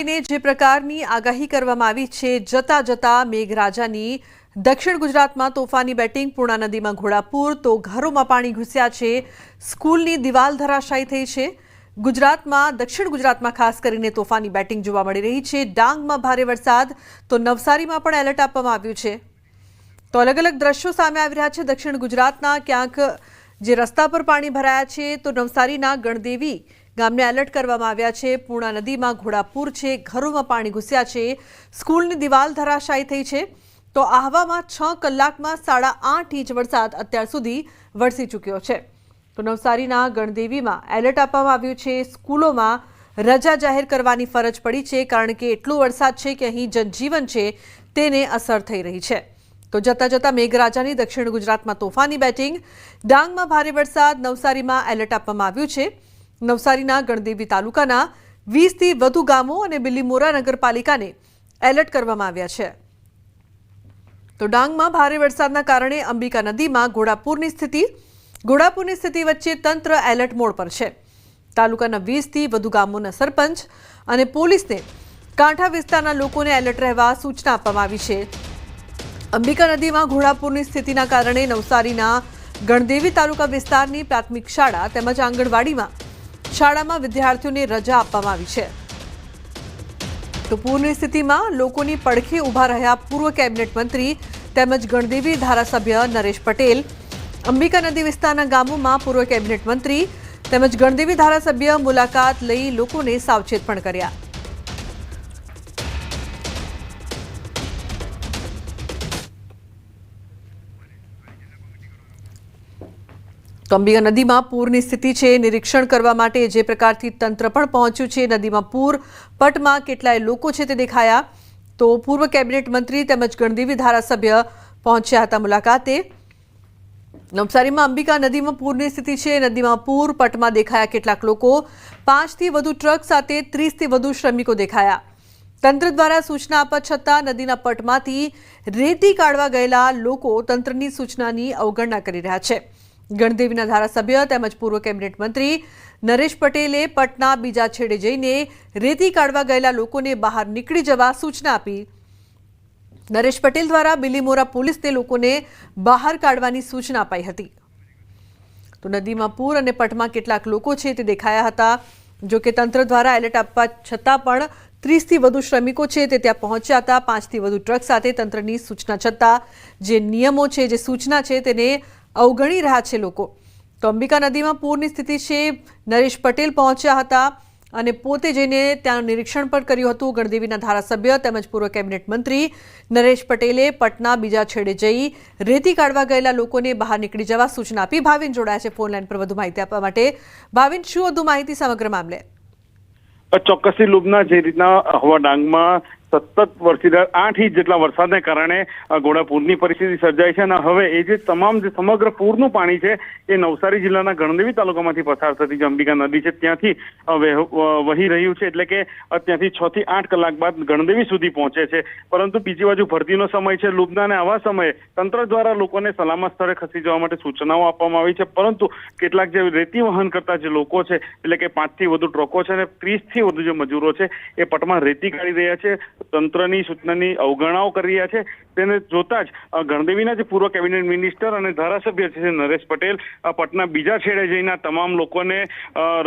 લઈને જે પ્રકારની આગાહી કરવામાં આવી છે, જતા જતા મેઘરાજાની દક્ષિણ ગુજરાતમાં તોફાની બેટિંગ, પૂર્ણા નદીમાં ઘોડાપૂર, તો ઘરોમાં પાણી ઘૂસ્યા છે, સ્કૂલની દિવાલ ધરાશાયી થઈ છે। ગુજરાતમાં દક્ષિણ ગુજરાતમાં ખાસ કરીને તોફાની બેટિંગ જોવા મળી રહી છે। ડાંગમાં ભારે વરસાદ, તો નવસારીમાં પણ એલર્ટ આપવામાં આવ્યું છે। તો અલગ અલગ દ્રશ્યો સામે આવી રહ્યા છે। દક્ષિણ ગુજરાતના ક્યાંક જે રસ્તા પર પાણી ભરાયા છે, તો નવસારીના ગણદેવી ગામને એલર્ટ કરવામાં આવ્યા છે। પૂર્ણા નદીમાં ઘોડાપૂર છે, ઘરોમાં પાણી ઘૂસ્યા છે, સ્કૂલની દિવાલ ધરાશાયી થઈ છે। તો આહવામાં 6 કલાકમાં 8.5 ઇંચ વરસાદ અત્યાર સુધી વરસી ચૂક્યો છે। તો નવસારીના ગણદેવીમાં એલર્ટ આપવામાં આવ્યું છે। સ્કૂલોમાં રજા જાહેર કરવાની ફરજ પડી છે, કારણ કે એટલો વરસાદ છે કે અહીં જનજીવન છે તેને અસર થઈ રહી છે। તો જતા જતા મેઘરાજાની દક્ષિણ ગુજરાતમાં તોફાની બેટિંગ, ડાંગમાં ભારે વરસાદ, નવસારીમાં એલર્ટ આપવામાં આવ્યું છે। નવસારીના ગણદેવી તાલુકાના 20થી વધુ ગામો અને બિલીમોરા નગરપાલિકાને એલર્ટ કરવામાં આવ્યા છે। તો ડાંગમાં ભારે વરસાદના કારણે અંબિકા નદીમાં ઘોડાપૂરની સ્થિતિ વચ્ચે તંત્ર એલર્ટ મોડ પર છે। તાલુકાના 20થી વધુ ગામોના સરપંચ અને પોલીસને કાંઠા વિસ્તારના લોકોને એલર્ટ રહેવા સૂચના આપવામાં આવી છે। અંબિકા નદીમાં ઘોડાપૂરની સ્થિતિના કારણે નવસારીના ગણદેવી તાલુકા વિસ્તારની પ્રાથમિક શાળા તેમજ આંગણવાડીમાં વિદ્યાર્થીઓને રજા આપવામાં આવી છે। તો પૂરની સ્થિતિમાં લોકોની પડખે ઊભા રહ્યા પૂર્વ કેબિનેટ મંત્રી તેમજ ગણદેવી ધારાસભ્ય નરેશ પટેલ, અંબિકા નદી વિસ્તારના ગામોમાં પૂર્વ કેબિનેટ મંત્રી તેમજ ગણદેવી ધારાસભ્ય મુલાકાત લઈ લોકોને સાવચેત પણ કર્યા। તો અંબિકા નદીમાં પૂરની સ્થિતિ છે, નિરીક્ષણ કરવા માટે જે પ્રકારથી તંત્ર પણ પહોંચ્યું છે। નદીમાં પૂર પટમાં કેટલાય લોકો છે તે દેખાયા। તો પૂર્વ કેબિનેટ મંત્રી તેમજ ગણદેવી ધારાસભ્ય પહોંચ્યા હતા મુલાકાતે। નવસારીમાં અંબિકા નદીમાં પૂરની સ્થિતિ છે, નદીમાં પૂર પટમાં દેખાયા કેટલાક લોકો, 5થી વધુ ટ્રક સાથે 30થી વધુ શ્રમિકો દેખાયા। તંત્ર દ્વારા સૂચના આપવા છતાં નદીના પટમાંથી રેતી કાઢવા ગયેલા લોકો તંત્રની સૂચનાની અવગણના કરી રહ્યા છે। ગણદેવીના ધારાસભ્ય તેમજ પૂર્વ કેબિનેટ મંત્રી નરેશ પટેલે પટના બીજા છેડે જઈને રેતી કાઢવા ગયેલા લોકોને બહાર નીકળી જવા સૂચના આપી। નરેશ પટેલ દ્વારા બિલીમોરા પોલીસને લોકોને બહાર કાઢવાની સૂચના અપાઈ હતી। તો નદીમાં પૂર અને પટમાં કેટલાક લોકો છે તે દેખાયા હતા। જો કે તંત્ર દ્વારા એલર્ટ આપવા છતાં પણ 30થી વધુ શ્રમિકો છે તે ત્યાં પહોંચ્યા હતા। 5થી વધુ ટ્રક સાથે તંત્રની સૂચના છતાં જે નિયમો છે, જે સૂચના છે તેને અવગણી રહ્યા છે લોકો। તો અંબિકા નદીમાં પૂરની સ્થિતિ છે, નરેશ પટેલ પહોંચ્યા હતા અને પોતે જઈને ત્યાંનું નિરીક્ષણ પણ કર્યું હતું। ગણદેવીના ધારાસભ્ય તેમજ પૂર્વ કેબિનેટ મંત્રી નરેશ પટેલે પટના બીજા છેડે જઈ રેતી કાઢવા ગયેલા લોકોને બહાર નીકળી જવા સૂચના આપી। ભાવિન જોડાયા છે ફોન લાઈન પર વધુ માહિતી આપવા માટે। ભાવિન, શું વધુ માહિતી સમગ્ર મામલે? ચોક્કસથી લુબના જે રીતના હવા ડાંગમાં સતત વરસી 8 ઇંચ જેટલા વરસાદને કારણે ઘોડાપૂરની પરિસ્થિતિ સર્જાઈ છે। અને હવે એ જે સમગ્ર પૂરનું પાણી છે એ નવસારી જિલ્લાના ગણદેવી તાલુકામાંથી પસાર થતી જે અંબિકા નદી છે ત્યાંથી વહી રહ્યું છે। એટલે કે ત્યાંથી 6 થી 8 કલાક બાદ ગણદેવી સુધી પહોંચે છે। પરંતુ બીજી બાજુ ભરતીનો સમય છે લુબના, અને આવા સમયે તંત્ર દ્વારા લોકોને સલામત સ્થળે ખસી જવા માટે સૂચનાઓ આપવામાં આવી છે। પરંતુ કેટલાક જે રેતી વહન કરતા જે લોકો છે, એટલે કે 5થી વધુ ટ્રકો છે અને 30થી વધુ જે મજૂરો છે એ પટમાં રેતી કાઢી રહ્યા છે, તંત્રની સૂચનાની અવગણનાઓ કરી રહ્યા છે। તેને જોતા જ ગણદેવીના જે પૂર્વ કેબિનેટ મિનિસ્ટર અને ધારાસભ્ય છે નરેશ પટેલ પટના બીજા છેડે જઈને તમામ લોકોને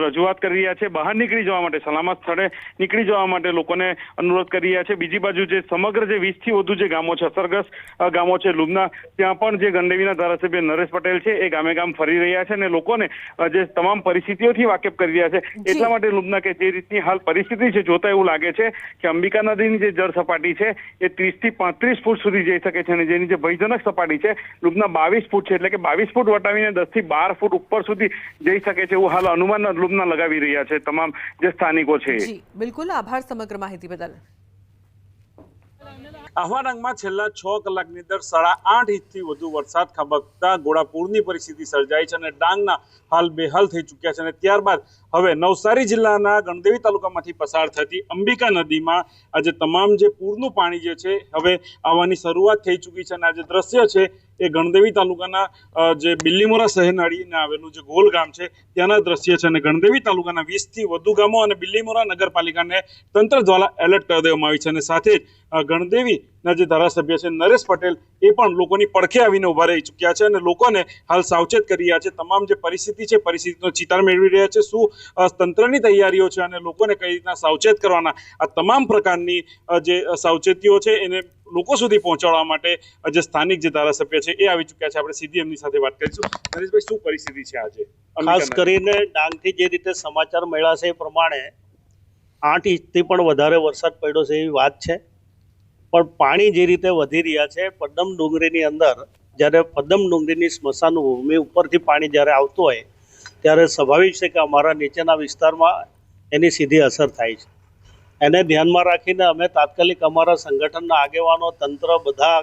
રજૂઆત કરી રહ્યા છે, બહાર નીકળી જવા માટે, સલામત સ્થળે નીકળી જવા માટે લોકોને અનુરોધ કરી રહ્યા છે। બીજી બાજુ જે સમગ્ર જે 20થી વધુ જે ગામો છે, અસરગ્રસ્ત ગામો છે લુબના, ત્યાં પણ જે ગણદેવીના ધારાસભ્ય નરેશ પટેલ છે એ ગામે ગામ ફરી રહ્યા છે અને લોકોને જે તમામ પરિસ્થિતિઓથી વાકેફ કરી રહ્યા છે। એટલા માટે લુબના કે જે રીતની હાલ પરિસ્થિતિ છે જોતા એવું લાગે છે કે અંબિકા નદીની જે જળ સપાટી છે એ 30થી 35 ફૂટ સુધી જઈ શકે છે અને જેની જે ભયજનક સપાટી છે લુબના 22 ફૂટ છે, એટલે કે 22 ફૂટ વટાવીને 10થી 12 ફૂટ ઉપર સુધી જઈ શકે છે એવું હાલ અનુમાન લુબના લગાવી રહ્યા છે તમામ જે સ્થાનિકો છે। જી બિલકુલ, આભાર સમગ્ર માહિતી બદલ। આહવા ડાંગમાં છેલ્લા 6 કલાકની અંદર 8.5 ઇંચથી વધુ વરસાદ ખાબકતા ઘોડાપૂરની પરિસ્થિતિ સર્જાઈ છે અને ડાંગના હાલ બેહાલ થઈ ચૂક્યા છે। અને ત્યારબાદ હવે નવસારી જિલ્લાના ગણદેવી તાલુકામાંથી પસાર થતી અંબિકા નદીમાં આજે તમામ જે પૂરનું પાણી જે છે હવે આવવાની શરૂઆત થઈ ચૂકી છે અને આ જે દ્રશ્ય છે એ ગણદેવી તાલુકાના જે બિલ્લીમોરા શહેરના અડીને આવેલું જે ગોલ ગામ છે ત્યાંના દ્રશ્ય છે. અને ગણદેવી તાલુકાના 20થી વધુ ગામો અને બિલ્લીમોરા નગરપાલિકાને તંત્ર દ્વારા એલર્ટ કરી દેવામાં આવી છે. અને સાથે જ ગણદેવીના જે ધારાસભ્ય છે નરેશ પટેલ એ પણ લોકોની પડખે આવીને ઉભા રહી ચૂક્યા છે અને લોકોને હાલ સાવચેત કરી રહ્યા છે. તમામ જે પરિસ્થિતિ છે પરિસ્થિતિનો ચિતાર મેળવી રહ્યા છે. શું તંત્રની તૈયારીઓ છે અને લોકોને કઈ રીતના સાવચેત કરવાના, આ તમામ પ્રકારની જે સાવચેતીઓ છે એને લોકો સુધી પહોંચાડવા માટે જે સ્થાનિક જે ધારાસભ્ય છે એ આવી ચૂક્યા છે. આપણે સીધી એમની સાથે વાત કરીશું. નરેશભાઈ, શું પરિસ્થિતિ છે આજે? ખાસ કરીને ડાંગથી જે રીતે સમાચાર મળ્યા છે એ પ્રમાણે 8 ઇંચથી પણ વધારે વરસાદ પડ્યો છે એવી વાત છે. પણ પાણી જે રીતે વધી રહ્યા છે પદ્દમ ડુંગરીની અંદર, જ્યારે પદ્દમ ડુંગરીની સ્મશાન ભૂમિ ઉપરથી પાણી જ્યારે આવતું હોય ત્યારે સ્વાભાવિક છે કે અમારા નીચેના વિસ્તારમાં એની સીધી અસર થાય છે. એને ધ્યાનમાં રાખીને અમે તાત્કાલિક અમારા સંગઠનના આગેવાનો, તંત્ર બધા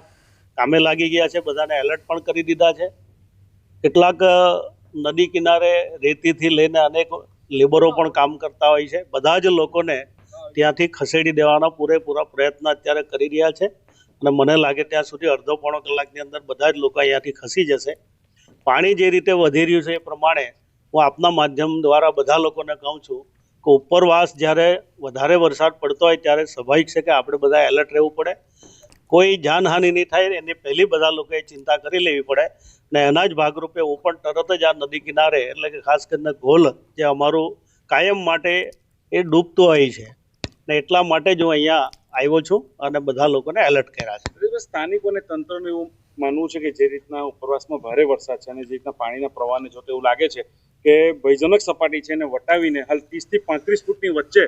કામે લાગી ગયા છે. બધાને એલર્ટ પણ કરી દીધા છે. કેટલાક નદી કિનારે રેતીથી લઈને અનેક લેબરો પણ કામ કરતા હોય છે. બધા જ લોકોને ત્યાંથી ખસેડી દેવાના પૂરેપૂરા પ્રયત્ન અત્યારે કરી રહ્યા છે. અને મને લાગે ત્યાં સુધી અડધો પોણો કલાકની અંદર બધા જ લોકો અહીંયાથી ખસી જશે. પાણી જે રીતે વધી રહ્યું છે એ પ્રમાણે હું આપના માધ્યમ દ્વારા બધા લોકોને કહું છું કે ઉપરવાસ જ્યારે વધારે વરસાદ પડતો હોય ત્યારે સ્વાભાવિક છે કે આપણે બધા એલર્ટ રહેવું પડે. કોઈ જાનહાનિ નહીં થાય એની પહેલી બધા લોકોએ ચિંતા કરી લેવી પડે. ને એના જ ભાગરૂપે હું પણ તરત જ આ નદી કિનારે એટલે કે ખાસ કરીને ઘોલ જે અમારું કાયમ માટે એ ડૂબતું હોય છે ને એટલા માટે જ હું અહીંયા આવ્યો છું અને બધા લોકોને એલર્ટ કર્યા છે. સ્થાનિકોને તંત્રનું એવું માનવું છે કે જે રીતના ઉપરવાસમાં ભારે વરસાદ છે અને જે રીતના પાણીના પ્રવાહને જોતા એવું લાગે છે કે ભયજનક સપાટી છે એને વટાવીને હાલ 30 થી 35 ફૂટની વચ્ચે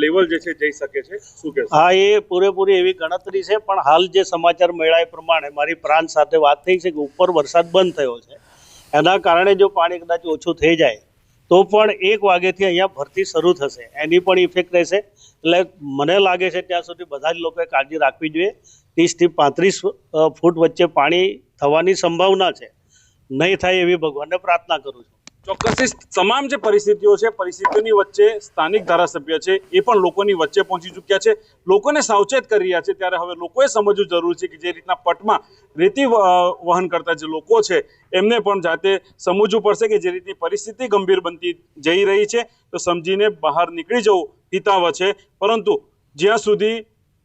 લેવલ જે છે જઈ શકે છે. શું કહેશો? હા, એ પૂરેપૂરી એવી ગણતરી છે. પણ હાલ જે સમાચાર મળ્યા એ પ્રમાણે મારી પ્રાંત સાથે વાત થઈ છે કે ઉપર વરસાદ બંધ થયો છે. એના કારણે જો પાણી કદાચ ઓછું થઈ જાય તો પણ 1 વાગ્યાથી અહીંયા ભરતી શરૂ થશે, એની પણ ઇફેક્ટ રહેશે. એટલે મને લાગે છે ત્યાં સુધી બધા જ લોકોએ કાળજી રાખવી જોઈએ. 30 થી 35 ફૂટ વચ્ચે પાણી થવાની સંભાવના છે. નહીં થાય એવી ભગવાનને પ્રાર્થના કરું છું. ચોક્કસ તમામ જે પરિસ્થિતિઓ છે પરિસ્થિતિઓની વચ્ચે સ્થાનિક ધારાસભ્ય છે એ પણ લોકોની વચ્ચે પહોંચી ચૂક્યા છે, લોકોને સાવચેત કરી રહ્યા છે. ત્યારે હવે લોકોએ સમજવું જરૂર છે કે જે રીતના પટમાં રેતી વહન કરતા જે લોકો છે એમને પણ જાતે સમજવું પડશે કે જે રીતની પરિસ્થિતિ ગંભીર બનતી જઈ રહી છે તો સમજીને બહાર નીકળી જવું હિતાવહ છે. પરંતુ જ્યાં સુધી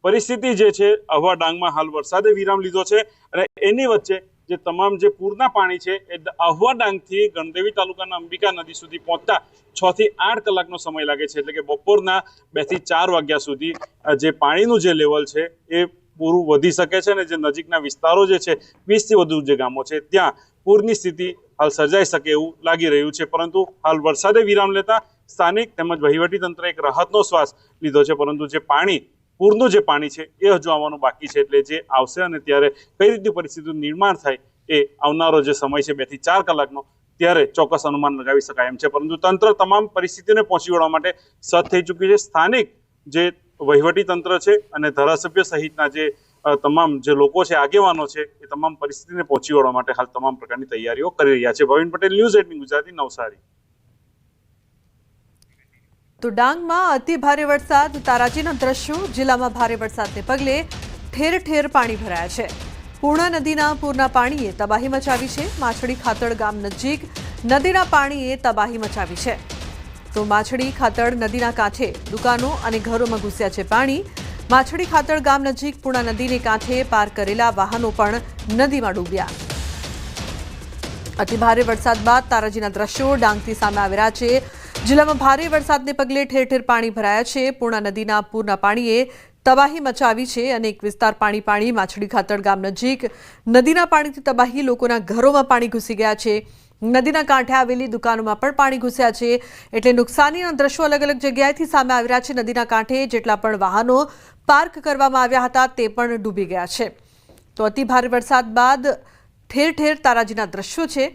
પરિસ્થિતિ જે છે આહવા ડાંગમાં હાલ વરસાદે વિરામ લીધો છે અને એની વચ્ચે જે તમામ જે પૂરના પાણી છે એ આહવા ડાંગથી ગણદેવી તાલુકાના અંબિકા નદી સુધી પહોંચતા 6 થી 8 કલાકનો સમય લાગે છે. એટલે કે બપોરના 2 થી 4 વાગ્યા સુધી જે પાણીનું જે લેવલ છે એ પૂરું વધી શકે છે અને જે નજીકના વિસ્તારો જે છે 20 થી વધુ જે ગામો છે ત્યાં પૂરની સ્થિતિ હાલ સર્જાઈ શકે એવું લાગી રહ્યું છે. પરંતુ હાલ વરસાદે વિરામ લેતા સ્થાનિક તેમજ વહીવટી તંત્રે એક રાહતનો શ્વાસ લીધો છે. પરંતુ જે પૂરનું જે પાણી છે એ હજુ આવવાનું બાકી છે. એટલે જે આવશે અને ત્યારે કઈ રીતની પરિસ્થિતિનું નિર્માણ થાય એ આવનારો જે સમય છે 2 થી 4 કલાકનો ત્યારે ચોક્કસ અનુમાન લગાવી શકાય એમ છે. પરંતુ તંત્ર તમામ પરિસ્થિતિને પહોંચી વળવા માટે સજ્જ થઈ ચૂક્યું છે. સ્થાનિક જે વહીવટી તંત્ર છે અને ધારાસભ્ય સહિતના જે તમામ જે લોકો છે, આગેવાનો છે, એ તમામ પરિસ્થિતિને પહોંચી વળવા માટે હાલ તમામ પ્રકારની તૈયારીઓ કરી રહ્યા છે. ભવિન પટેલ, ન્યૂઝ 18 ગુજરાતી, નવસારી. તો ડાંગમાં અતિ ભારે વરસાદ, તારાજીના દ્રશ્યો. જિલ્લામાં ભારે વરસાદને પગલે ઠેર ઠેર પાણી ભરાયા છે. પૂર્ણા નદીના પૂરના પાણીએ તબાહી મચાવી છે. માછડી ખાતડ ગામ નજીક નદીના પાણીએ તબાહી મચાવી છે. તો માછડી ખાતડ નદીના કાંઠે દુકાનો અને ઘરોમાં ઘૂસ્યા છે પાણી. માછડી ખાતડ ગામ નજીક પૂર્ણા નદીને કાંઠે પાર કરેલા વાહનો પણ નદીમાં ડૂબ્યા. અતિ ભારે વરસાદ બાદ તારાજીના દ્રશ્યો ડાંગથી સામે આવી રહ્યા છે. જિલ્લામાં ભારે વરસાદને પગલે ઠેર ઠેર પાણી ભરાયા છે. પૂર્ણા નદીના પૂરના પાણીએ તબાહી મચાવી છે. અનેક વિસ્તાર પાણી. માછડી ખાતડ ગામ નજીક નદીના પાણીથી તબાહી. લોકોના ઘરોમાં પાણી ઘૂસી ગયા છે. નદીના કાંઠે આવેલી દુકાનોમાં પણ પાણી ઘૂસ્યા છે. એટલે નુકસાનીના દ્રશ્યો અલગ અલગ જગ્યાએથી સામે આવી રહ્યા છે. નદીના કાંઠે જેટલા પણ વાહનો પાર્ક કરવામાં આવ્યા હતા તે પણ ડૂબી ગયા છે. તો અતિ ભારે વરસાદ બાદ ઠેર ઠેર તારાજીના દ્રશ્યો છે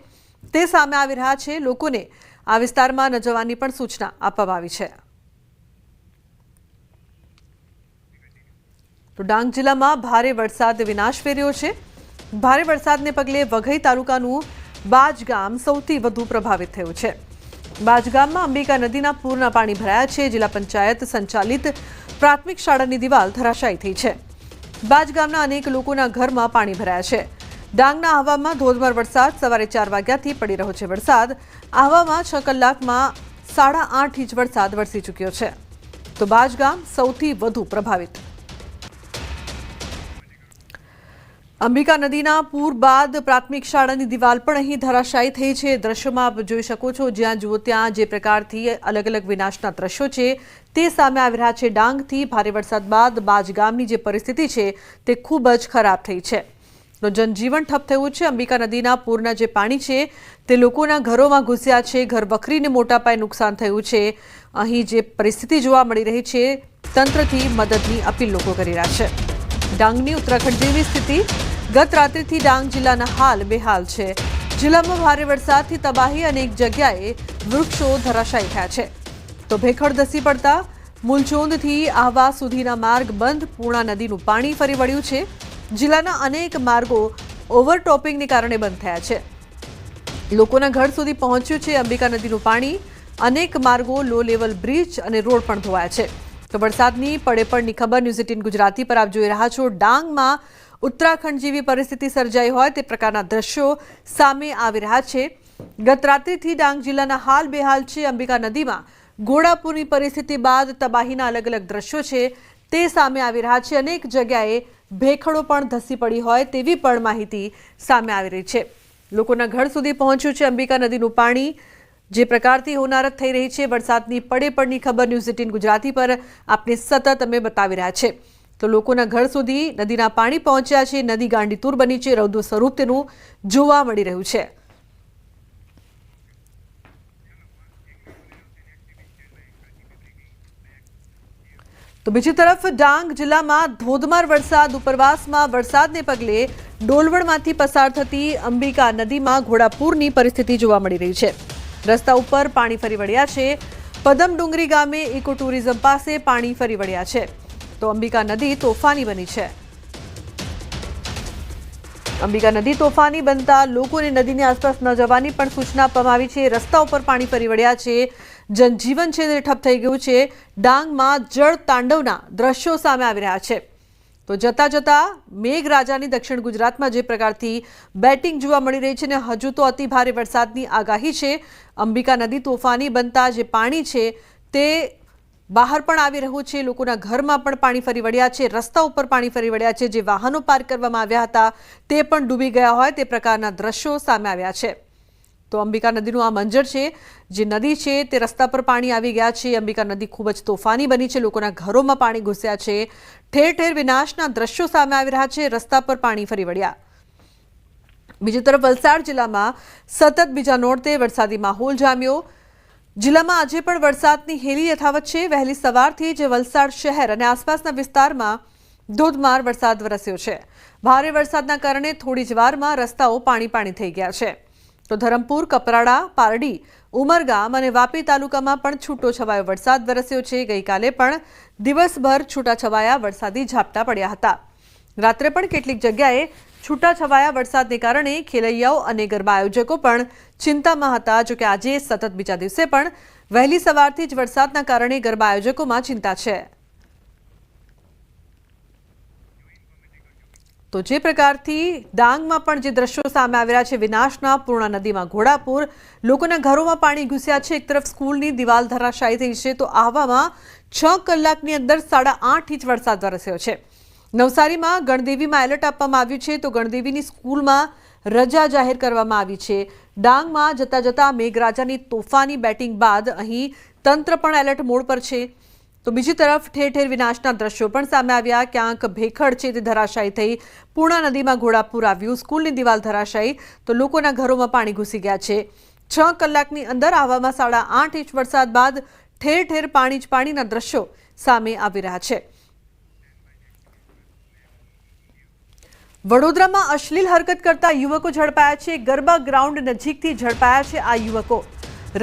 તે સામે આવી રહ્યા છે. લોકોને આ વિસ્તારમાં ન જવાની પણ સૂચના આપવામાં આવી છે. તો ડાંગ જિલ્લામાં ભારે વરસાદ વિનાશ ફેર્યો છે. ભારે વરસાદને પગલે વઘઈ તાલુકાનું બાજ ગામ સૌથી વધુ પ્રભાવિત થયું છે. બાજ ગામમાં અંબિકા નદીના પૂરના પાણી ભરાયા છે. જિલ્લા પંચાયત સંચાલિત પ્રાથમિક શાળાની દિવાલ ધરાશાયી થઈ છે. બાજ ગામના અનેક લોકોના ઘરમાં પાણી ભરાયા છે. ડાંગના આહવામાં ધોધમાર વરસાદ સવારે 4 વાગ્યાથી પડી રહ્યો છે વરસાદ આહવામાં 6 કલાકમાં 8.5 ઇંચ વરસાદ વરસી ચૂક્યો છે તો બાજ ગામ સૌથી વધુ પ્રભાવિત અંબિકા નદીના પૂર બાદ પ્રાથમિક શાળાની દિવાલ પણ અહીં ધરાશાયી થઈ છે દ્રશ્યોમાં આપ જોઈ શકો છો જ્યાં જુઓ ત્યાં જે પ્રકારથી અલગ અલગ વિનાશના દ્રશ્યો છે તે સામે આવી રહ્યા છે ડાંગથી ભારે વરસાદ બાદ બાજ ગામની જે પરિસ્થિતિ છે તે ખૂબ જ ખરાબ થઈ છે તો જનજીવન ઠપ થયું છે અંબિકા નદીના પૂરના જે પાણી છે તે લોકોના ઘરોમાં ઘૂસ્યા છે ઘર વખરીને મોટા પાયે નુકસાન થયું છે અહીં જે પરિસ્થિતિ જોવા મળી રહી છે તંત્રથી મદદની અપીલ લોકો કરી રહ્યા છે ડાંગની ઉત્તરાખંડ જેવી સ્થિતિ ગત રાત્રિથી ડાંગ જિલ્લાના હાલ બેહાલ છે જિલ્લામાં ભારે વરસાદથી તબાહી અનેક જગ્યાએ વૃક્ષો ધરાશાયી થયા છે તો ભેખડ ધસી પડતા મુલચોંદથી આહવા સુધીના માર્ગ બંધ પૂર્ણા નદીનું પાણી ફરી વળ્યું છે જિલ્લાના અનેક માર્ગો ઓવરટોપિંગને કારણે બંધ થયા છે લોકોના ઘર સુધી પહોંચ્યું છે અંબિકા નદીનું પાણી અનેક માર્ગો લો લેવલ બ્રિજ અને રોડ પણ ધોવાયા છે તો વરસાદની પડેપડની ખબર ન્યૂઝ 18 ગુજરાતી પર આપ જોઈ રહ્યા છો ડાંગમાં ઉત્તરાખંડ જેવી પરિસ્થિતિ સર્જાઈ હોય તે પ્રકારના દ્રશ્યો સામે આવી રહ્યા છે ગત રાત્રિથી ડાંગ જિલ્લાના હાલ બેહાલ છે અંબિકા નદીમાં ઘોડાપૂરની પરિસ્થિતિ બાદ તબાહીના અલગ અલગ દ્રશ્યો છે તે સામે આવી રહ્યા છે અનેક જગ્યાએ ભેખડો પણ ધસી પડી હોય તેવી પણ માહિતી સામે આવી રહી છે લોકોના ઘર સુધી પહોંચ્યું છે અંબિકા નદીનું પાણી જે પ્રકારથી હોનારત થઈ રહી છે વરસાદની પડેપડની ખબર ન્યૂઝ 18 ગુજરાતી પર આપને સતત અમે બતાવી રહ્યા છે તો લોકોના ઘર સુધી નદીના પાણી પહોંચ્યા છે નદી ગાંડીતુર બની છે રૌદ્ર સ્વરૂપ તેનું જોવા મળી રહ્યું છે તો બીજી તરફ ડાંગ જિલ્લામાં ધોધમાર વરસાદ ઉપરવાસમાં વરસાદને પગલે ડોલવણમાંથી પસાર થતી અંબિકા નદીમાં ઘોડાપૂરની પરિસ્થિતિ જોવા મળી રહી છે રસ્તા ઉપર પાણી ફરી વળ્યા છે પદમ ડુંગરી ગામે ઇકો ટુરિઝમ પાસે પાણી ફરી વળ્યા છે તો અંબિકા નદી તોફાની બની છે અંબિકા નદી તોફાની બનતા લોકોને નદીની આસપાસ ન જવાની પણ સૂચના આપવામાં આવી છે રસ્તા ઉપર પાણી ફરી વળ્યા છે જનજીવન છે તે ઠપ થઈ ગયું છે ડાંગમાં જળ તાંડવના દ્રશ્યો સામે આવી રહ્યા છે તો જતા જતા મેઘરાજાની દક્ષિણ ગુજરાતમાં જે પ્રકારથી બેટિંગ જોવા મળી રહી છે ને હજુ તો અતિ ભારે વરસાદની આગાહી છે અંબિકા નદી તોફાની બનતા જે પાણી છે તે બહાર પણ આવી રહ્યું છે લોકોના ઘરમાં પણ પાણી ફરી વળ્યા છે રસ્તા ઉપર પાણી ફરી વળ્યા છે જે વાહનો પાર્ક કરવામાં આવ્યા હતા તે પણ ડૂબી ગયા હોય તે પ્રકારના દ્રશ્યો સામે આવ્યા છે તો અંબિકા નદીનું આ મંજર છે જે નદી છે તે રસ્તા પર પાણી આવી ગયા છે અંબિકા નદી ખૂબ જ તોફાની બની છે લોકોના ઘરોમાં પાણી ઘૂસ્યા છે ઠેર ઠેર વિનાશના દ્રશ્યો સામે આવી રહ્યા છે રસ્તા પર પાણી ફરી વળ્યા બીજી તરફ વલસાડ જિલ્લામાં સતત બીજા નોરતે વરસાદી માહોલ જામ્યો જિલ્લામાં આજે પણ વરસાદની હેલી યથાવત છે વહેલી સવારથી જ વલસાડ શહેર અને આસપાસના વિસ્તારમાં ધોધમાર વરસાદ વરસ્યો છે ભારે વરસાદના કારણે થોડી જ વારમાં રસ્તાઓ પાણી થઈ ગયા છે તો ધરમપુર કપરાડા પારડી ઉમરગામ અને વાપી તાલુકામાં પણ છૂટો છવાયો વરસાદ વરસ્યો છે ગઈકાલે પણ દિવસભર છૂટાછવાયા વરસાદી ઝાપટા પડ્યા હતા રાત્રે પણ કેટલીક જગ્યાએ છૂટાછવાયા વરસાદને કારણે ખેલૈયાઓ અને ગરબા આયોજકો પણ ચિંતામાં હતા જોકે આજે સતત બીજા દિવસે પણ વહેલી સવારથી જ વરસાદના કારણે ગરબા આયોજકોમાં ચિંતા છે તો જે પ્રકારથી ડાંગમાં પણ જે દ્રશ્યો સામે આવી રહ્યા છે વિનાશના પૂર્ણા નદીમાં ઘોડાપૂર લોકોના ઘરોમાં પાણી ઘૂસ્યા છે એક તરફ સ્કૂલની દિવાલ ધરાશાયી થઈ છે તો આહવામાં 6 કલાકની અંદર 8.5 ઇંચ વરસાદ વરસ્યો છે નવસારીમાં ગણદેવીમાં એલર્ટ આપવામાં આવ્યું છે તો ગણદેવીની સ્કૂલમાં રજા જાહેર કરવામાં આવી છે ડાંગમાં જતા જતા મેઘરાજાની તોફાની બેટિંગ બાદ અહીં તંત્ર પણ એલર્ટ મોડ પર છે તો બીજી તરફ ઠેર ઠેર વિનાશના દ્રશ્યો પણ સામે આવ્યા ક્યાંક ભેખડ છે તે ધરાશાયી થઈ પૂર્ણા નદીમાં ઘોડાપૂર આવ્યું સ્કૂલની દિવાલ ધરાશાયી તો લોકોના ઘરોમાં પાણી ઘૂસી ગયા છે 6 કલાકની અંદર આવામાં 8.5 ઇંચ વરસાદ બાદ ઠેર ઠેર પાણી જ પાણીના દ્રશ્યો સામે આવી રહ્યા છે વડોદરામાં અશ્લીલ હરકત કરતા યુવકો ઝડપાયા છે ગરબા ગ્રાઉન્ડ નજીકથી ઝડપાયા છે આ યુવકો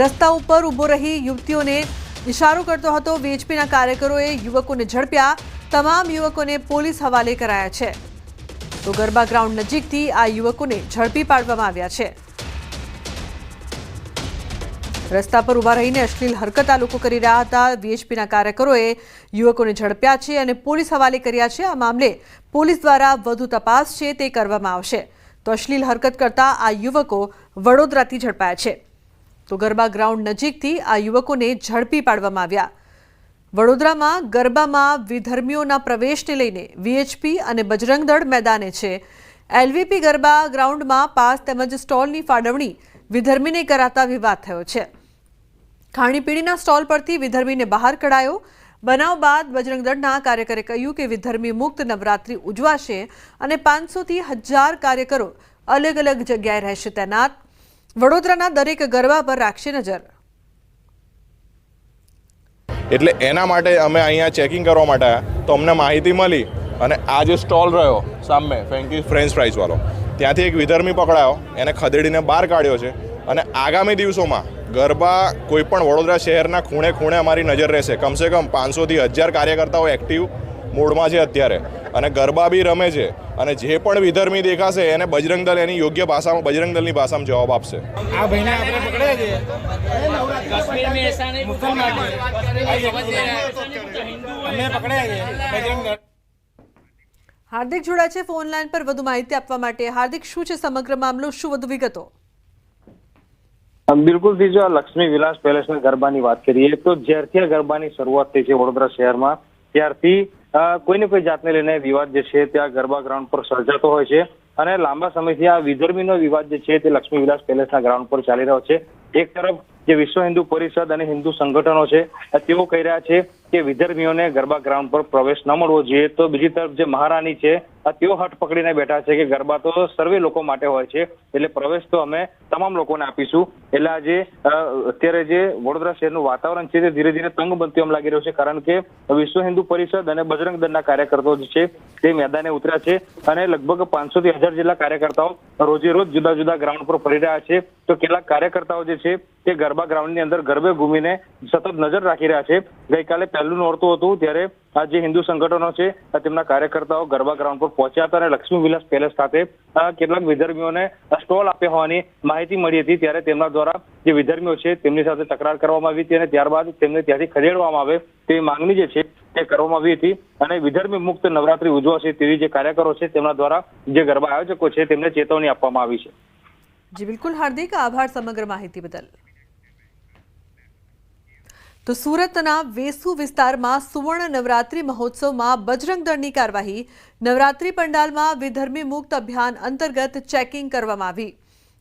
રસ્તા ઉપર ઊભો રહી યુવતીઓને ઇશારો કરતો હતો વીએચપીના કાર્યકરોએ યુવકોને ઝડપ્યા તમામ યુવકોને પોલીસ હવાલે કરાયા છે તો ગરબા ગ્રાઉન્ડ નજીકથી આ યુવકોને ઝડપી પાડવામાં આવ્યા છે રસ્તા પર ઊભા રહીને અશ્લીલ હરકત આ લોકો કરી રહ્યા હતા વીએચપીના કાર્યકરોએ યુવકોને ઝડપ્યા છે અને પોલીસ હવાલે કર્યા છે આ મામલે પોલીસ દ્વારા વધુ તપાસ છે તે કરવામાં આવશે તો અશ્લીલ હરકત કરતા આ યુવકો વડોદરાથી ઝડપાયા છે. તો ગરબા ગ્રાઉન્ડ નજીકથી આ યુવકોને ઝડપી પાડવામાં આવ્યા. વડોદરામાં ગરબામાં વિધર્મીઓના પ્રવેશને લઈને વીએચપી અને બજરંગ દળ મેદાને છે. એલવીપી ગરબા ગ્રાઉન્ડમાં પાસ તેમજ સ્ટોલની ફાળવણી વિધર્મીને કરાતા વિવાદ થયો છે. ખાણીપીણીના સ્ટોલ પરથી વિધર્મીને બહાર કઢાયો. બનાવ બાદ બજરંગ દળના કાર્યકરે કહ્યું કે વિધર્મી મુક્ત નવરાત્રી ઉજવાશે અને 500થી 1000 કાર્યકરો અલગ અલગ જગ્યાએ રહેશે તૈનાત. વડોદરાના દરેક ગરબા પર રાખશે નજર. એટલે એના માટે અમે અહીંયા ચેકિંગ કરવા માટે આવ્યા તો અમને માહિતી મળી અને આ જે સ્ટોલ રહ્યો સામે ફ્રેન્કી ફ્રેન્ચ ફ્રાઈઝવાળો ત્યાંથી એક વિધર્મી પકડાયો, એને ખદેડીને બહાર કાઢ્યો છે અને આગામી દિવસોમાં ગરબા કોઈપણ વડોદરા શહેરના ખૂણે ખૂણે અમારી નજર રહેશે. કમસે કમ 500થી 1000 કાર્યકર્તાઓ એક્ટિવ મોડમાં છે અત્યારે અને ગરબા બી રમે છે અને જે પણ વિધર્મી દેખાશે એને બજરંગ દળ એની યોગ્ય ભાષામાં બજરંગ દળની ભાષામાં જવાબ આપશે. આ ભાઈને આપણે પકડ્યા છે કાશ્મીર में ऐसा नहीं मुसलमान हमने पकड़ाया है बजरंग दल. હાર્દિક જોડાય છે ફોન લાઈન પર વધુ માહિતી આપવા માટે. હાર્દિક, શું છે સમગ્ર મામલો, શું વધુ વિગતો? બિલકુલ થી જો લક્ષ્મી વિલાસ પેલેસના ગરબાની વાત કરીએ તો જ્યારથી આ ગરબાની શરૂઆત થઈ છે વડોદરા શહેરમાં ત્યારથી કોઈને કોઈ જાતને લઈને વિવાદ જે છે ત્યાં ગરબા ગ્રાઉન્ડ પર સર્જાતો હોય છે અને લાંબા સમયથી આ વિધર્મીનો વિવાદ જે છે તે લક્ષ્મી વિલાસ પેલેસના ગ્રાઉન્ડ પર ચાલી રહ્યો છે. એક તરફ જે વિશ્વ હિન્દુ પરિષદ અને હિન્દુ સંગઠનો છે તેઓ કહી રહ્યા છે કે વિધર્મીઓને ગરબા ગ્રાઉન્ડ પર પ્રવેશ ન મળવો જોઈએ, તો બીજી તરફ જે મહારાણી છે તેઓ હઠ પકડીને બેઠા છે કે ગરબા તો સર્વે લોકો માટે હોય છે એટલે પ્રવેશ તો અમે તમામ લોકોને આપીશું. એટલે આજે અત્યારે જે વડોદરા શહેરનું વાતાવરણ છે તે ધીરે ધીરે તંગ બનતું એમ લાગી રહ્યું છે, કારણ કે વિશ્વ હિન્દુ પરિષદ અને બજરંગ દળના કાર્યકર્તાઓ જે છે તે મેદાને ઉતર્યા છે અને લગભગ 500થી 1000 જેટલા કાર્યકર્તાઓ રોજે રોજ જુદા જુદા ગ્રાઉન્ડ પર ફરી રહ્યા છે. તો કેટલાક કાર્યકર્તાઓ જે છે તે ગરબા ગ્રાઉન્ડની અંદર ગરબે ઘૂમીને સતત નજર રાખી રહ્યા છે. ગઈકાલે પહેલું નોરતું હતું ત્યારે આ જે હિન્દુ સંગઠનો છે તેમના કાર્યકર્તાઓ ગરબા ગ્રાઉન્ડ પર પહોંચ્યા હતા અને લક્ષ્મી વિલાસ પેલેસ ખાતે કેટલાક વિધર્મીઓને સ્ટોલ આપ્યા હોવાની માહિતી મળી હતી. ત્યારે તેમના દ્વારા જે વિધર્મીઓ છે તેમની સાથે તકરાર કરવામાં આવી હતી અને ત્યારબાદ તેમને ત્યાંથી ખદેડવામાં આવે તેવી માંગણી જે છે તે કરવામાં આવી હતી અને વિધર્મી મુક્ત નવરાત્રી ઉજવાશે તેવી જે કાર્યકરો છે તેમના દ્વારા જે ગરબા આયોજકો છે તેમને ચેતવણી આપવામાં આવી છે. જી બિલકુલ હાર્દિક, આભાર સમગ્ર માહિતી બદલ. તો સુરતના વેસુ વિસ્તારમાં સુવર્ણ નવરાત્રી મહોત્સવમાં બજરંગ દળની કાર્યવાહી. નવરાત્રી પંડાલમાં વિધર્મી મુક્ત અભિયાન અંતર્ગત ચેકિંગ કરવામાં આવી.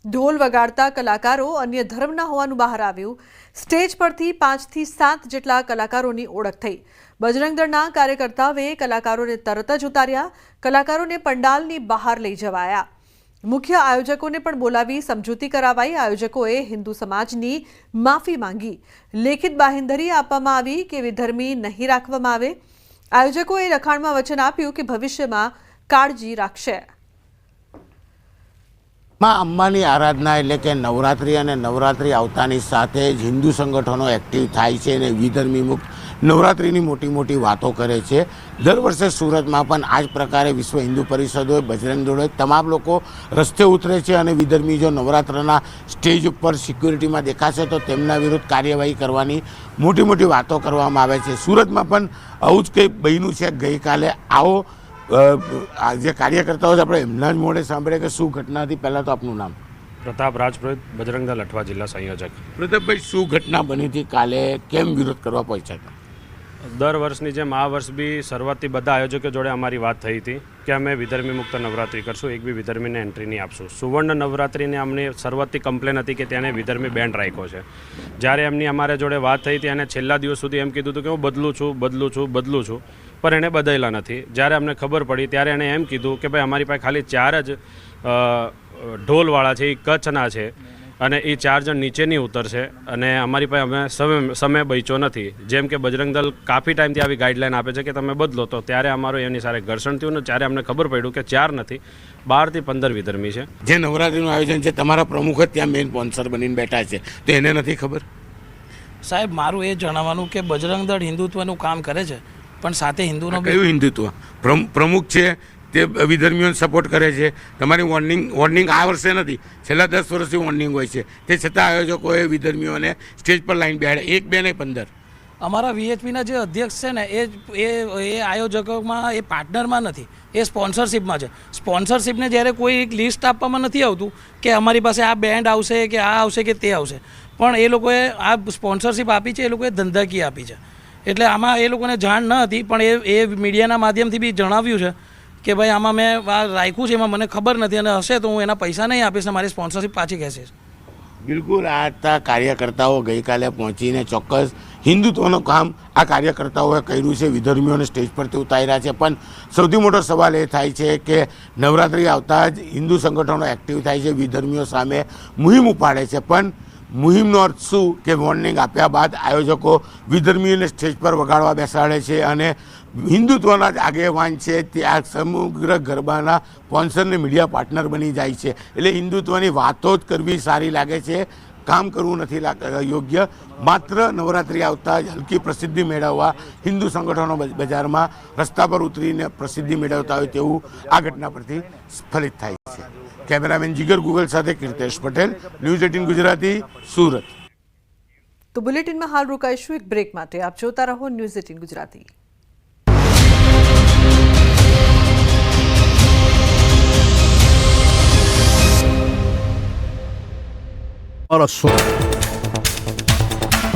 ઢોલ વગાડતા કલાકારો અન્ય ધર્મના હોવાનું બહાર આવ્યું. સ્ટેજ પરથી 5 થી 7 જેટલા કલાકારોની ઓળખ થઈ. બજરંગ દળના કાર્યકર્તાઓએ કલાકારોને તરત જ ઉતાર્યા. કલાકારોને પંડાલની બહાર લઈ જવાયા. મુખ્ય આયોજકોને પણ બોલાવી સમજૂતી કરાવાઈ. આયોજકોએ હિન્દુ સમાજની માફી માંગી. લેખિત બાહેંધરી આપવામાં આવી કે વિધર્મી નહીં રાખવામાં આવે. આયોજકોએ લખાણમાં વચન આપ્યું કે ભવિષ્યમાં કાળજી રાખશે. માં અંબાની આરાધના એટલે કે નવરાત્રિ અને નવરાત્રિ આવતાની સાથે જ હિન્દુ સંગઠનો એક્ટિવ થાય છે અને વિધર્મી મુક્ત નવરાત્રિની મોટી મોટી વાતો કરે છે. દર વર્ષે સુરતમાં પણ આ જ પ્રકારે વિશ્વ હિન્દુ પરિષદ હોય, બજરંગ દળ હોય, તમામ લોકો રસ્તે ઉતરે છે અને વિધર્મી જો નવરાત્રના સ્ટેજ ઉપર સિક્યુરિટીમાં દેખાશે તો તેમના વિરુદ્ધ કાર્યવાહી કરવાની મોટી મોટી વાતો કરવામાં આવે છે. સુરતમાં પણ આવું જ કંઈ બન્યું છે ગઈકાલે. આવો જે કાર્યકર્તાઓ છે આપણે એમના જ મોઢે સાંભળે કે શું ઘટના હતી. પહેલાં તો આપનું નામ? પ્રતાપ રાજપુરોહિત, બજરંગ દળ અઠવા જિલ્લા સંયોજક. પ્રતાપભાઈ, શું ઘટના બની હતી કાલે? કેમ વિરોધ કરવા પહોંચ્યા હતા? દર વર્ષની જેમ આ વર્ષ બી શરૂઆતથી બધા આયોજકો જોડે અમારી વાત થઈ હતી કે અમે વિધર્મી મુક્ત નવરાત્રી કરશું, એક બી વિધર્મીને એન્ટ્રી નહીં આપશું. સુવર્ણ નવરાત્રીને અમને શરૂઆતથી કમ્પ્લેન હતી કે તેને વિધર્મી બેન્ડ રાખ્યો છે. જ્યારે એમની અમારે જોડે વાત થઈ હતી અને છેલ્લા દિવસ સુધી એમ કીધું હતું કે હું બદલું છું, પણ એણે બદલેલા નથી. જ્યારે અમને ખબર પડી ત્યારે એણે એમ કીધું કે ભાઈ અમારી પાસે ખાલી 4 જ ઢોલવાળા છે, એ કચ્છના છે અને એ 4 જણ નીચે નહીં ઉતરશે અને અમારી પાસે સમય બચ્યો નથી. જેમ કે બજરંગ દળ કાફી ટાઈમથી આવી ગાઈડલાઈન આપે છે કે તમે બદલો. તો ત્યારે અમારું એની સાથે ઘર્ષણ થયું ને ત્યારે અમને ખબર પડ્યું કે 4 નથી, 12 થી 15 વિધર્મી છે. જે નવરાત્રીનું આયોજન છે તમારા પ્રમુખ જ ત્યાં મેઇન સ્પોન્સર બનીને બેઠા છે, તો એને નથી ખબર? સાહેબ, મારું એ જણાવવાનું કે બજરંગ દળ હિન્દુત્વનું કામ કરે છે પણ સાથે હિન્દુનો કયું હિન્દુત્વ? પ્રમુખ છે તે વિધર્મીઓને સપોર્ટ કરે છે. તમારી વોર્નિંગ આ વર્ષે નથી, છેલ્લા 10 વર્ષથી વોર્નિંગ હોય છે. તે છતાં આયોજકોએ વિધર્મીઓને સ્ટેજ પર લાઈન બેહાડે, 1, 2 નહીં 15. અમારા VHPના જે અધ્યક્ષ છે ને એ આયોજકોમાં એ પાર્ટનરમાં નથી, એ સ્પોન્સરશિપમાં છે. સ્પોન્સરશિપને જ્યારે કોઈ એક લિસ્ટ આપવામાં નથી આવતું કે અમારી પાસે આ બેન્ડ આવશે કે આ આવશે કે તે આવશે, પણ એ લોકોએ આ સ્પોન્સરશિપ આપી છે, એ લોકોએ ધંધાકીય આપી છે. એટલે આમાં એ લોકોને જાણ ન હતી, પણ એ મીડિયાના માધ્યમથી બી જણાવ્યું છે કે ભાઈ આમાં મેં આ રાખ્યું છે, એમાં મને ખબર નથી, અને હશે તો હું એના પૈસા નહીં આપીશ ને મારી સ્પોન્સરશિપ પાછી ખેંચીશ. બિલકુલ. આ હતા કાર્યકર્તાઓ ગઈકાલે પહોંચીને ચોક્કસ હિન્દુત્વનું કામ આ કાર્યકર્તાઓએ કર્યું છે, વિધર્મીઓને સ્ટેજ પરથી ઉતાર્યા છે. પણ સૌથી મોટો સવાલ એ થાય છે કે નવરાત્રિ આવતા જ હિન્દુ સંગઠનો એક્ટિવ થાય છે, વિધર્મીઓ સામે મુહિમ ઉપાડે છે. પણ મુહિમનો અર્થ શું કે વોર્નિંગ આપ્યા બાદ આયોજકો વિધર્મીઓને સ્ટેજ પર વગાડવા બેસાડે છે અને હિન્દુત્વના જ આગેવાન છે ત્યાં સમગ્ર ગરબાના સ્પોન્સરને મીડિયા પાર્ટનર બની જાય છે. એટલે હિન્દુત્વની વાતો જ કરવી સારી લાગે છે, કામ કરવું નથી યોગ્ય. માત્ર નવરાત્રિ આવતા જ હલકી પ્રસિદ્ધિ મેળવવા હિન્દુ સંગઠનો બજારમાં રસ્તા પર ઉતરીને પ્રસિદ્ધિ મેળવતા હોય તેવું આ ઘટના પરથી સ્ફલિત થાય છે. કેમેરામેન જીગર ગુગલ સાથે કીર્તેશ પટેલ, ન્યૂઝ 18 ગુજરાતી, સુરત. તો બુલેટિનમાં હાલ રોકાઈશું એક બ્રેક માટે. આપ જોતા રહો ન્યૂઝ 18 ગુજરાતી.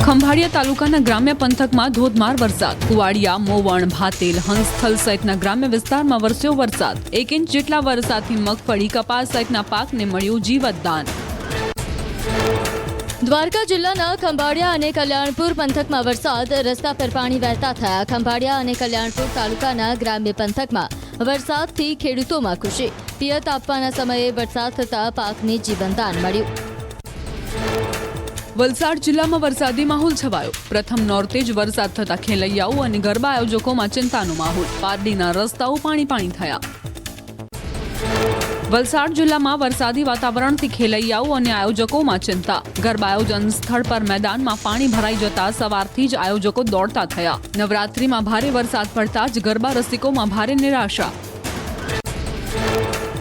ખંભાળિયા તાલુકાના ગ્રામ્ય પંથકમાં ધોધમાર વરસાદ. કુવાડિયા, મોવણ, ભાતેલ, હંસથલ સહિતના ગ્રામ્ય વિસ્તારમાં વરસ્યો વરસાદ. 1 ઇંચ જેટલા વરસાદથી મગફળી, કપાસ સહિતના પાકને મળ્યું જીવતદાન. દ્વારકા જિલ્લાના ખંભાળિયા અને કલ્યાણપુર પંથકમાં વરસાદ. રસ્તા પર પાણી વહેતા થયા. ખંભાળિયા અને કલ્યાણપુર તાલુકાના ગ્રામ્ય પંથકમાં વરસાદથી ખેડૂતોમાં ખુશી. પિયત આપવાના સમયે વરસાદ થતાં પાકને જીવનદાન મળ્યું. વલસાડ જિલ્લામાં વરસાદી માહોલ છવાયો. પ્રથમ નોરતે જ વરસાદ થતા ખેલૈયાઓ અને ગરબા આયોજકોમાં ચિંતાનો માહોલ. પારડીના રસ્તાઓ પાણી થયા. વલસાડ જિલ્લામાં વરસાદી વાતાવરણથી ખેલૈયાઓ અને આયોજકોમાં ચિંતા. ગરબા આયોજન સ્થળ પર મેદાનમાં પાણી ભરાઈ જતા સવારથી જ આયોજકો દોડતા થયા. નવરાત્રીમાં ભારે વરસાદ પડતા જ ગરબા રસિકોમાં ભારે નિરાશા.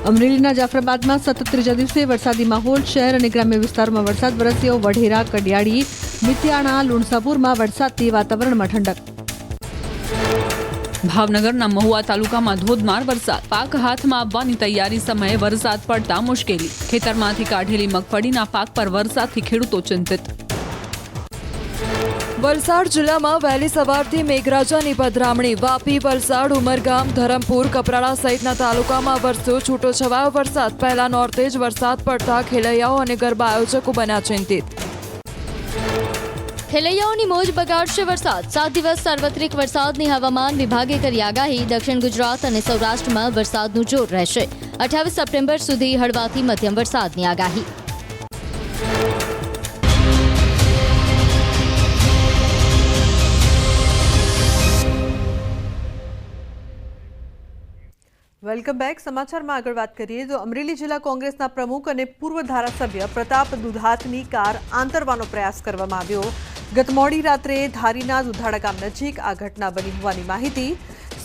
અમરેલીના જાફરાબાદમાં સતત ત્રીજા દિવસે વરસાદી માહોલ. શહેર અને ગ્રામ્ય વિસ્તારમાં વરસાદ વરસ્યો. વઢેરા, કડિયાળી, મિત્યાણા, લુણસાપુરમાં વરસાદથી વાતાવરણમાં ઠંડક. ભાવનગરના મહુવા તાલુકામાં ધોધમાર વરસાદ. પાક હાથમાં આવવાની તૈયારી સમયે વરસાદ પડતા મુશ્કેલી. ખેતરમાંથી કાઢેલી મગફળીના પાક પર વરસાદથી ખેડૂતો ચિંતિત. વલસાડ જિલ્લામાં વહેલી સવારથી મેઘરાજાની પધરામણી. વાપી, વલસાડ, ઉમરગામ, ધરમપુર, કપરાડા સહિતના તાલુકામાં વરસ્યો છૂટોછવાયો વરસાદ. પહેલા નોરતે જ વરસાદ પડતા ખેલૈયાઓ અને ગરબા આયોજકો બન્યા ચિંતિત. ખેલૈયાઓની મોજ બગાડશે વરસાદ. 7 દિવસ સાર્વત્રિક વરસાદની હવામાન વિભાગે કરી આગાહી. દક્ષિણ ગુજરાત અને સૌરાષ્ટ્રમાં વરસાદનું જોર રહેશે. 28 સપ્ટેમ્બર સુધી હળવાથી મધ્યમ વરસાદની આગાહી. Welcome back. સમાચારમાં આગળ વાત કરીએ તો અમરેલી જિલ્લા કોંગ્રેસના પ્રમુખ અને પૂર્વ ધારાસભ્ય પ્રતાપ દુધાતની કાર આંતરવાનો પ્રયાસ કરવામાં આવ્યો. ગત મોડી રાત્રે ધારીના દુધાળા ગામ નજીક આ ઘટના બની હોવાની માહિતી.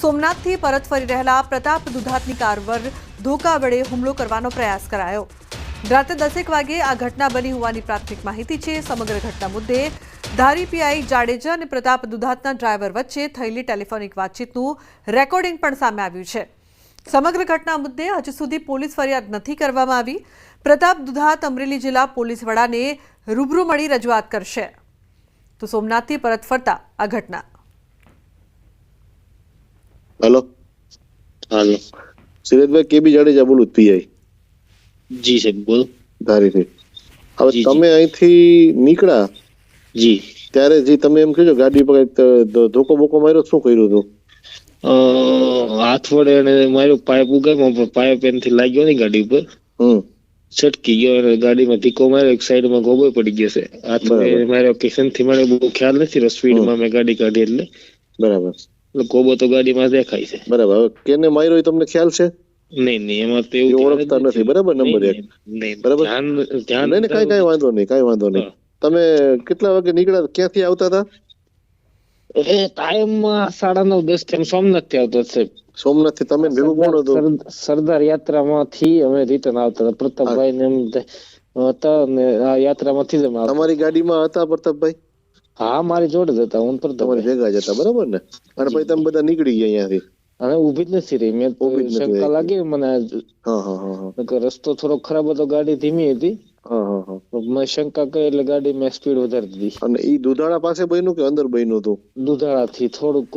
સોમનાથથી પરત ફરી રહેલા પ્રતાપ દુધાતની કાર પર ધોકા વડે હુમલો કરવાનો પ્રયાસ કરાયો. રાત્રે 10 વાગે આ ઘટના બની હોવાની પ્રાથમિક માહિતી છે. સમગ્ર ઘટના મુદ્દે ધારી પીઆઈ જાડેજા અને પ્રતાપ દુધાતના ડ્રાઈવર વચ્ચે થયેલી ટેલિફોનિક વાતચીતનું રેકોર્ડિંગ પણ સામે આવ્યું છે. સમગ્ર ઘટના મુદ્દે હજુ સુધી પોલીસ ફરિયાદ નથી કરવામાં આવી. પ્રતાપ દુધાત અમરેલી જિલ્લા પોલીસ વડાને રૂબરૂ મળી રજૂઆત કરશે. તો સોમનાથથી પરત ફરતા આ ઘટના. हेलो हेलो સુરેશભાઈ કેબી જાડેજા બોલું પીઆઈ. જી સાહેબ બોલો. ધારીથી. હવે તમે અહીંથી નીકળ્યા જી ત્યારે જે તમે એમ કહેજો ગાડી પર ધોકો બોકો માર્યો, શું કર્યું હતું? હાથ વડે અને મારું પાઇપ ઉગાડ્યો, પાઇપ એનાથી લાગ્યો નહીં ગાડી ઉપર, છટકી ગયો અને ગાડીમાં ધીકો માર્યો. એક સાઈડમાં ગોબો પડી ગયો છે. હાથ વડે માર્યો કિશન થી મને બહુ ખ્યાલ નથી. સ્પીડમાં મેં ગાડી કાઢી એટલે બરાબર. એટલે ગોબો તો ગાડીમાં દેખાય છે. બરાબર. હવે કેને માર્યો એ તમને ખ્યાલ છે? નહીં એમાં તો એવું ઓળખતા નથી. બરાબર. નંબર 1 બરાબર. ધ્યાન નહીં કઈ વાંધો નહીં. તમે કેટલા વાગે નીકળ્યા? ક્યાંથી આવતા હતા? એ ટાઈમ 9:30 થી સોમનાથ થી આવતો સાહેબ. સોમનાથ થી તમે ભેગું કોણ હતું? સરદાર યાત્રામાંથી અમે રિટર્ન આવતા હતા. પ્રતાપભાઈ ને એમ હતા ને આ યાત્રામાંથી જ. તમારી ગાડીમાં હતા પ્રતાપભાઈ? હા મારી જોડે જ હતા, હું પણ તમારી ભેગા જ હતા, બરાબર ને? અને પછી તમે બધા નીકળી ગયા અહીંયાથી? હવે ઊભી જ નથી રહી, મેં ઊભી જ નથી શંકા રહી. લાગી મને. હા હા હા હા નકર રસ્તો થોડો ખરાબ હતો, ગાડી ધીમી હતી. હા હા હા. મેં શંકા કરી એટલે ગાડી મેં સ્પીડ વધારી દીધી. અને ઈ દુધાળા પાસે બન્યું કે અંદર બન્યું હતું? દુધાળાથી થોડુંક,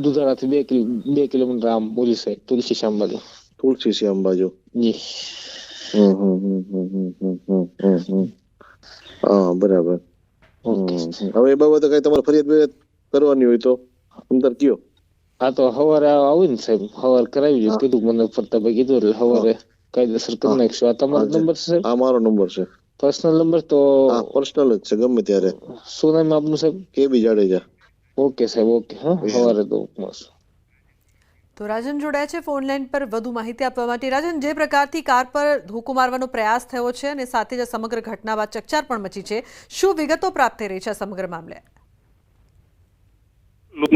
દુધાળાથી 2 કિલોમીટર આમ ઓલી સાઈડ તુલસી શ્યામ બાજુ. તુલસી શ્યામ બાજુ? જી. હા બરાબર. ઓકે. હવે એ બાબતે કઈ તમારે ફરિયાદ કરવાની હોય તો અંદર કયો. હા તો સવારે આવું ને સાહેબ, સવારે કરાવી દો કીધું મને, ફરતાભાઈ કીધું એટલે સવારે કાયદેસર કરી નાખશું. આ તમારો નંબર છે સાહેબ? આ મારો નંબર છે. Personal number? તો હા પર્સનલ જ છે, ગમે ત્યારે. શું નામ આપનું સાહેબ? KB જાડેજા. ઓકે સાહેબ, ઓકે. હા સવારે તો મળશું. તો રાજન જોડાયા છે ફોન લાઈન પર વધુ માહિતી આપવા માટે. રાજન, જે પ્રકારથી કાર પર ધોકો મારવાનો પ્રયાસ થયો છે અને સાથે જ સમગ્ર ઘટના બાદ ચકચાર પણ મચી છે, શું વિગતો પ્રાપ્ત થઈ રહી છે આ સમગ્ર મામલે?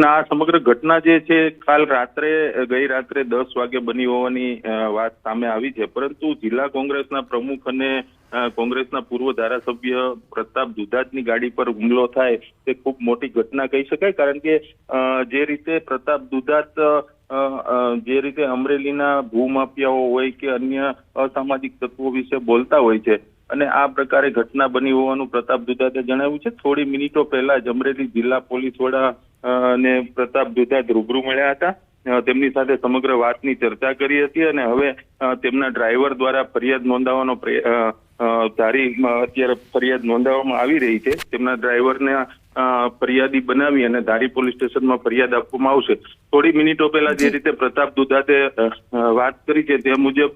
આ સમગ્ર ઘટના જે છે કાલ રાત્રે, ગઈ રાત્રે 10 વાગે બની હોવાની વાત સામે આવી છે, પરંતુ જિલ્લા કોંગ્રેસના પ્રમુખ અને કોંગ્રેસના પૂર્વ ધારાસભ્ય પ્રતાપ દુધાતની ગાડી પર હુમલો થાય તે ખૂબ મોટી ઘટના કહી શકાય. કારણ કે જે રીતે પ્રતાપ દુધાત જે રીતે અમરેલીના ભૂમાફિયાઓ હોય કે અન્ય અસામાજિક તત્વો વિશે બોલતા હોય છે અને આ પ્રકારે ઘટના બની હોવાનું પ્રતાપ દુધાતે જણાવ્યું છે. થોડી મિનિટો પહેલા જ અમરેલી જિલ્લા પોલીસ વડા ને પ્રતાપ દુધાત રૂબરૂ મળ્યા હતા, તેમની સાથે સમગ્ર વાતની ચર્ચા કરી હતી અને હવે તેમના ડ્રાઈવર દ્વારા ફરિયાદ નોંધાવવાનો અત્યારે ફરિયાદ નોંધાવવામાં આવી રહી છે. તેમના ડ્રાઈવરને ફરિયાદી બનાવી અને ધારી પોલીસ સ્ટેશનમાં ફરિયાદ આપવામાં આવશે. થોડી મિનિટો પહેલા જે રીતે પ્રતાપ દુધાતે વાત કરી છે તે મુજબ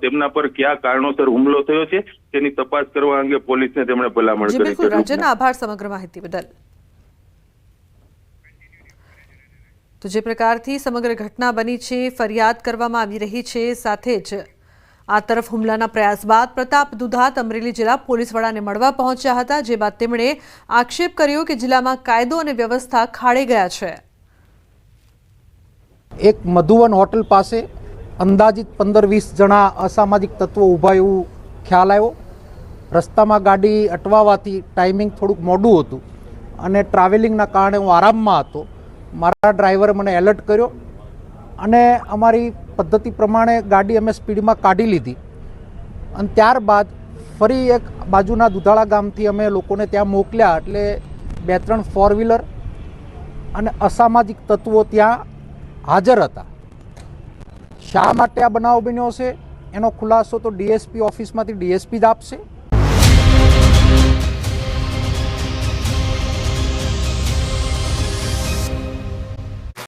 તેમના પર કયા કારણોસર હુમલો થયો છે તેની તપાસ કરવા અંગે પોલીસને તેમણે ભલામણ કરી છે. બિલકુલ રાજન, આભાર સમગ્ર માહિતી બદલ. તો જે પ્રકારથી સમગ્ર ઘટના બની છે, ફરિયાદ કરવામાં આવી રહી છે, સાથે જ આ તરફ હુમલાના પ્રયાસ બાદ પ્રતાપ દુધાત અમરેલી જિલ્લા પોલીસ વડાને મળવા પહોંચ્યા હતા, જે બાદ તેમણે આક્ષેપ કર્યો કે જિલ્લામાં કાયદો અને વ્યવસ્થા ખાડે ગયા છે. એક મધુવન હોટલ પાસે અંદાજિત 15-20 જણા અસામાજિક તત્વો ઊભા એવું ખ્યાલ આવ્યો. રસ્તામાં ગાડી અટવાવાથી ટાઈમિંગ થોડુંક મોડું હતું અને ટ્રાવેલિંગના કારણે હું આરામમાં હતો. મારા ડ્રાઈવરે મને એલર્ટ કર્યો અને અમારી પદ્ધતિ પ્રમાણે ગાડી અમે સ્પીડમાં કાઢી લીધી અને ત્યારબાદ ફરી એક બાજુના દુધાળા ગામથી અમે લોકોને ત્યાં મોકલ્યા. એટલે 2-3 4 વ્હીલર અને અસામાજિક તત્વો ત્યાં હાજર હતા. શા માટે આ બનાવ બન્યો છે એનો ખુલાસો તો DSP ઓફિસમાંથી DSP જ આપશે.